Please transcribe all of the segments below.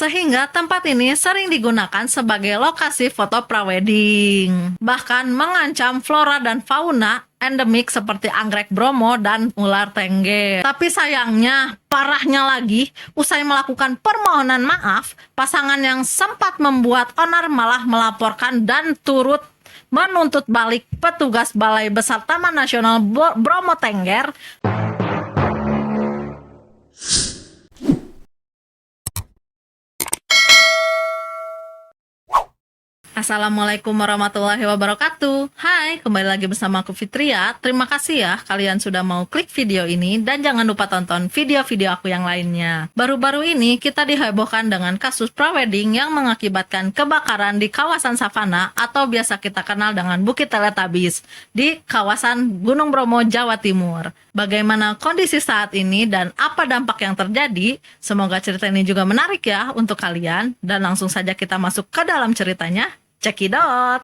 sehingga tempat ini sering digunakan sebagai lokasi foto prawedding. Bahkan mengancam flora dan fauna endemik seperti anggrek Bromo dan ular tengger. Tapi sayangnya, parahnya lagi, usai melakukan permohonan maaf, pasangan yang sempat membuat onar malah melaporkan dan turut menuntut balik petugas Balai Besar Taman Nasional Bromo Tengger. Assalamualaikum warahmatullahi wabarakatuh. Hai, kembali lagi bersama aku Fitria. Terima kasih ya kalian sudah mau klik video ini dan jangan lupa tonton video-video aku yang lainnya. Baru-baru ini kita dihebohkan dengan kasus prawedding yang mengakibatkan kebakaran di kawasan savana atau biasa kita kenal dengan Bukit Teletabis di kawasan Gunung Bromo, Jawa Timur. Bagaimana kondisi saat ini dan apa dampak yang terjadi? Semoga cerita ini juga menarik ya untuk kalian dan langsung saja kita masuk ke dalam ceritanya. Cekidot!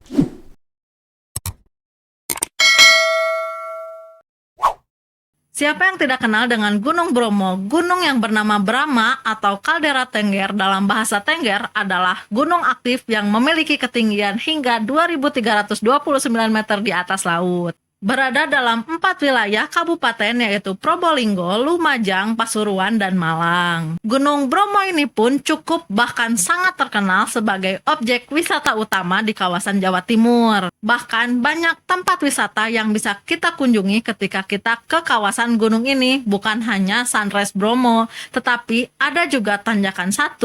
Siapa yang tidak kenal dengan Gunung Bromo? Gunung yang bernama Brahma atau kaldera Tengger dalam bahasa Tengger adalah gunung aktif yang memiliki ketinggian hingga 2.329 meter di atas laut. Berada dalam 4 wilayah kabupaten yaitu Probolinggo, Lumajang, Pasuruan, dan Malang. Gunung Bromo ini pun cukup bahkan sangat terkenal sebagai objek wisata utama di kawasan Jawa Timur. Bahkan banyak tempat wisata yang bisa kita kunjungi ketika kita ke kawasan gunung ini. Bukan hanya Sunrise Bromo, tetapi ada juga Tanjakan 1,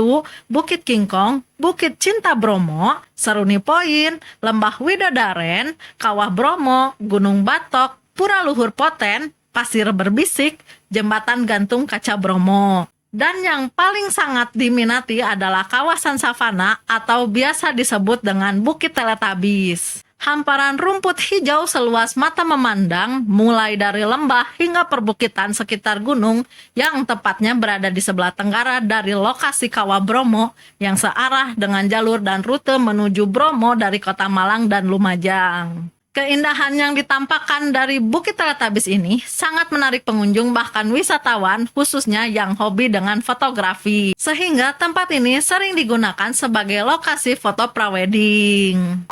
Bukit Kingkong, Bukit Cinta Bromo, Seruni Point, Lembah Widodaren, Kawah Bromo, Gunung Batok, Pura Luhur Poten, Pasir Berbisik, Jembatan Gantung Kaca Bromo. Dan yang paling sangat diminati adalah kawasan savana atau biasa disebut dengan Bukit Teletabis. Hamparan rumput hijau seluas mata memandang, mulai dari lembah hingga perbukitan sekitar gunung yang tepatnya berada di sebelah tenggara dari lokasi Kawah Bromo yang searah dengan jalur dan rute menuju Bromo dari kota Malang dan Lumajang. Keindahan yang ditampakkan dari Bukit Teletabis ini sangat menarik pengunjung bahkan wisatawan khususnya yang hobi dengan fotografi. Sehingga tempat ini sering digunakan sebagai lokasi foto prawedding.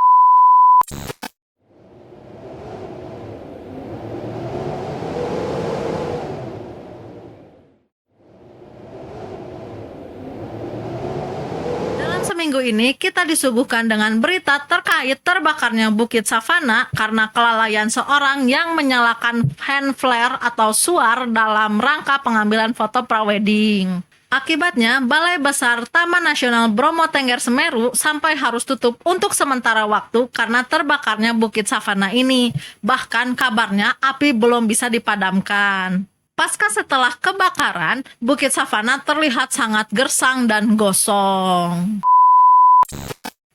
Minggu ini kita disuguhkan dengan berita terkait terbakarnya Bukit Savana karena kelalaian seorang yang menyalakan hand flare atau suar dalam rangka pengambilan foto prawedding. Akibatnya, Balai Besar Taman Nasional Bromo Tengger Semeru sampai harus tutup untuk sementara waktu karena terbakarnya Bukit Savana ini. Bahkan kabarnya api belum bisa dipadamkan. Pasca setelah kebakaran, Bukit Savana terlihat sangat gersang dan gosong.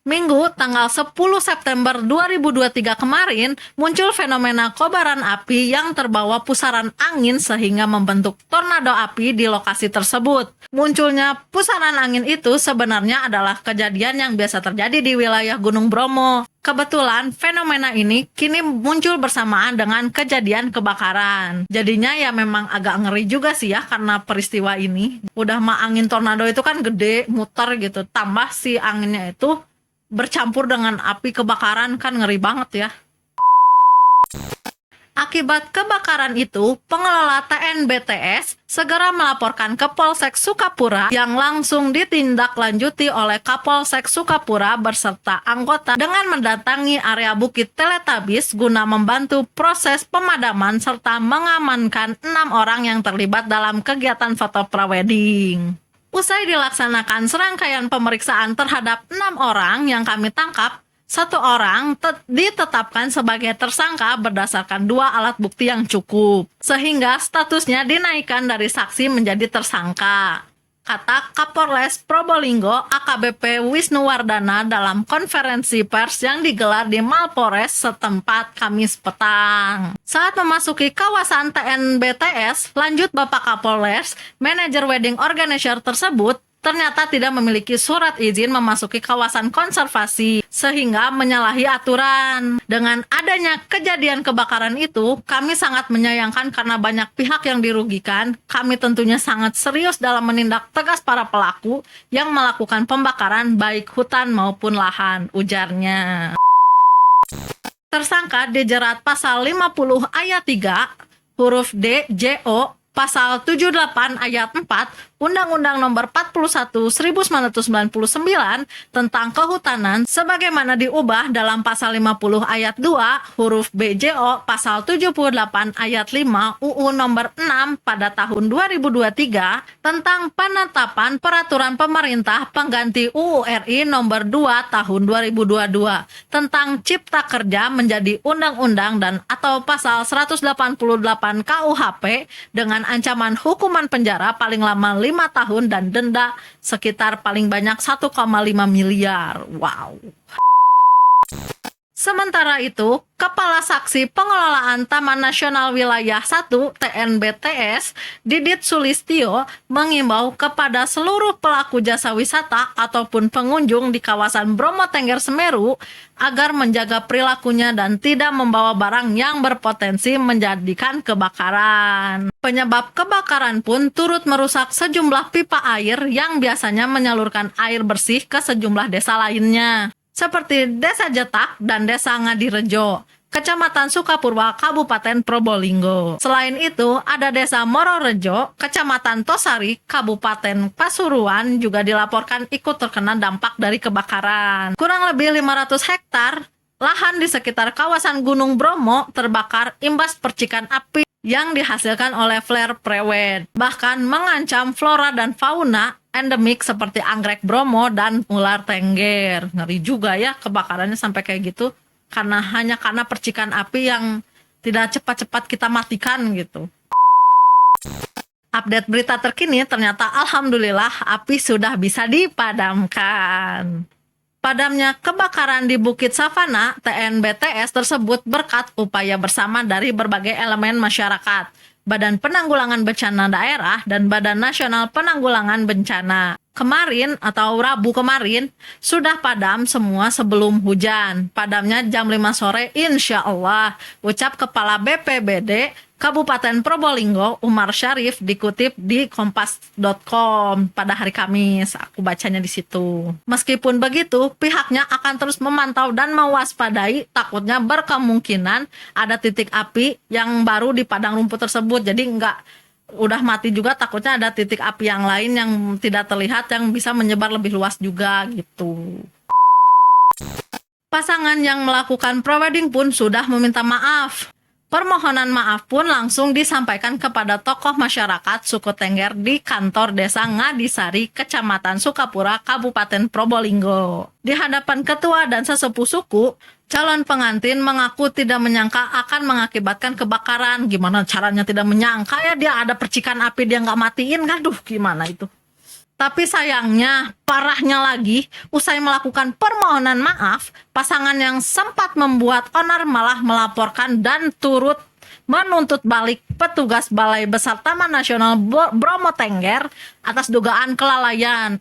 Minggu tanggal 10 September 2023 kemarin muncul fenomena kobaran api yang terbawa pusaran angin sehingga membentuk tornado api di lokasi tersebut. Munculnya pusaran angin itu sebenarnya adalah kejadian yang biasa terjadi di wilayah Gunung Bromo. Kebetulan fenomena ini kini muncul bersamaan dengan kejadian kebakaran. Jadinya ya memang agak ngeri juga sih ya karena peristiwa ini. Udah mah angin tornado itu kan gede, muter gitu. Tambah si anginnya itu bercampur dengan api kebakaran kan ngeri banget ya. Akibat kebakaran itu, pengelola TNBTS segera melaporkan ke Polsek Sukapura yang langsung ditindaklanjuti oleh Kapolsek Sukapura berserta anggota dengan mendatangi area Bukit Teletabis guna membantu proses pemadaman serta mengamankan 6 orang yang terlibat dalam kegiatan foto prawedding. Usai dilaksanakan serangkaian pemeriksaan terhadap 6 orang yang kami tangkap, 1 orang ditetapkan sebagai tersangka berdasarkan 2 alat bukti yang cukup, sehingga statusnya dinaikkan dari saksi menjadi tersangka. Kata Kapolres Probolinggo AKBP Wisnuwardana dalam konferensi pers yang digelar di Mapolres setempat Kamis petang. Saat memasuki kawasan TNBTS, lanjut Bapak Kapolres, manajer wedding organizer tersebut ternyata tidak memiliki surat izin memasuki kawasan konservasi sehingga menyalahi aturan. Dengan adanya kejadian kebakaran itu, kami sangat menyayangkan karena banyak pihak yang dirugikan. Kami tentunya sangat serius dalam menindak tegas para pelaku yang melakukan pembakaran baik hutan maupun lahan, ujarnya. Tersangka dijerat pasal 50 ayat 3 huruf D, J, O, pasal 78 ayat 4 Undang-Undang Nomor 41 1999 tentang Kehutanan sebagaimana diubah dalam pasal 50 ayat 2 huruf B, J, O, pasal 78 ayat 5 UU Nomor 6 pada tahun 2023 tentang penetapan peraturan pemerintah pengganti UU RI Nomor 2 tahun 2022 tentang Cipta Kerja menjadi undang-undang dan atau pasal 188 KUHP dengan ancaman hukuman penjara paling lama 5 tahun dan denda sekitar paling banyak 1,5 miliar. Wow. Sementara itu, Kepala Saksi Pengelolaan Taman Nasional Wilayah 1 TNBTS, Didit Sulistyo, mengimbau kepada seluruh pelaku jasa wisata ataupun pengunjung di kawasan Bromo Tengger Semeru agar menjaga perilakunya dan tidak membawa barang yang berpotensi menjadikan kebakaran. Penyebab kebakaran pun turut merusak sejumlah pipa air yang biasanya menyalurkan air bersih ke sejumlah desa lainnya, seperti Desa Jetak dan Desa Ngadirejo, Kecamatan Sukapurwa, Kabupaten Probolinggo. Selain itu, ada Desa Mororejo, Kecamatan Tosari, Kabupaten Pasuruan juga dilaporkan ikut terkena dampak dari kebakaran. Kurang lebih 500 hektar lahan di sekitar kawasan Gunung Bromo terbakar imbas percikan api yang dihasilkan oleh flare prewed, bahkan mengancam flora dan fauna endemik seperti anggrek Bromo dan ular tengger. Ngeri juga ya kebakarannya sampai kayak gitu, hanya karena percikan api yang tidak cepat-cepat kita matikan gitu. Update berita terkini, ternyata alhamdulillah api sudah bisa dipadamkan. Padamnya kebakaran di Bukit Savana TNBTS tersebut berkat upaya bersama dari berbagai elemen masyarakat, Badan Penanggulangan Bencana Daerah, dan Badan Nasional Penanggulangan Bencana. Kemarin atau Rabu kemarin sudah padam semua sebelum hujan. Padamnya jam 5 sore insya Allah, ucap Kepala BPBD Kabupaten Probolinggo Umar Syarif dikutip di kompas.com pada hari Kamis. Aku bacanya di situ. Meskipun begitu, pihaknya akan terus memantau dan mewaspadai takutnya berkemungkinan ada titik api yang baru di padang rumput tersebut. Jadi udah mati juga, takutnya ada titik api yang lain yang tidak terlihat yang bisa menyebar lebih luas juga gitu. Pasangan yang melakukan prewedding pun sudah meminta maaf. Permohonan maaf pun langsung disampaikan kepada tokoh masyarakat suku Tengger di kantor Desa Ngadisari, Kecamatan Sukapura, Kabupaten Probolinggo. Di hadapan ketua dan sesepuh suku, calon pengantin mengaku tidak menyangka akan mengakibatkan kebakaran. Gimana caranya tidak menyangka ya, dia ada percikan api dia nggak matiin, aduh gimana itu. Tapi sayangnya, parahnya lagi, usai melakukan permohonan maaf, pasangan yang sempat membuat onar malah melaporkan dan turut menuntut balik petugas Balai Besar Taman Nasional Bromo Tengger atas dugaan kelalaian.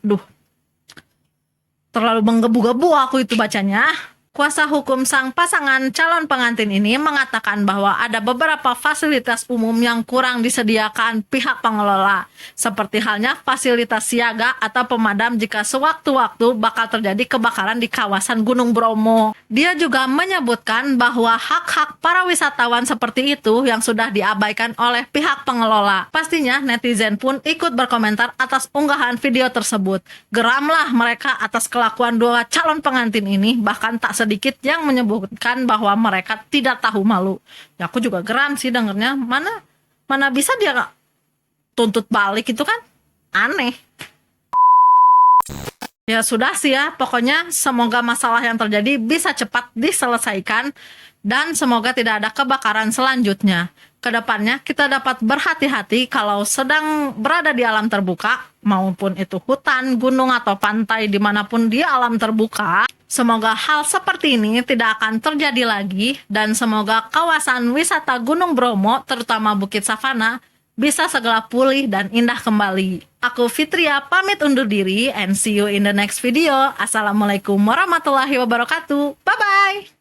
Terlalu menggebu-gebu aku itu bacanya. Kuasa hukum sang pasangan calon pengantin ini mengatakan bahwa ada beberapa fasilitas umum yang kurang disediakan pihak pengelola, seperti halnya fasilitas siaga atau pemadam jika sewaktu-waktu bakal terjadi kebakaran di kawasan Gunung Bromo. Dia juga menyebutkan bahwa hak-hak para wisatawan seperti itu yang sudah diabaikan oleh pihak pengelola. Pastinya netizen pun ikut berkomentar atas unggahan video tersebut. Geramlah mereka atas kelakuan dua calon pengantin ini, bahkan tak sedikit yang menyebutkan bahwa mereka tidak tahu malu. Ya aku juga geram sih dengernya. Mana bisa dia tuntut balik, itu kan aneh. Ya sudah sih ya, pokoknya semoga masalah yang terjadi bisa cepat diselesaikan dan semoga tidak ada kebakaran selanjutnya. Kedepannya kita dapat berhati-hati kalau sedang berada di alam terbuka, maupun itu hutan, gunung, atau pantai, dimanapun di alam terbuka. Semoga hal seperti ini tidak akan terjadi lagi dan semoga kawasan wisata Gunung Bromo, terutama Bukit Savana, bisa segera pulih dan indah kembali. Aku Fitria pamit undur diri and see you in the next video. Assalamualaikum warahmatullahi wabarakatuh. Bye-bye.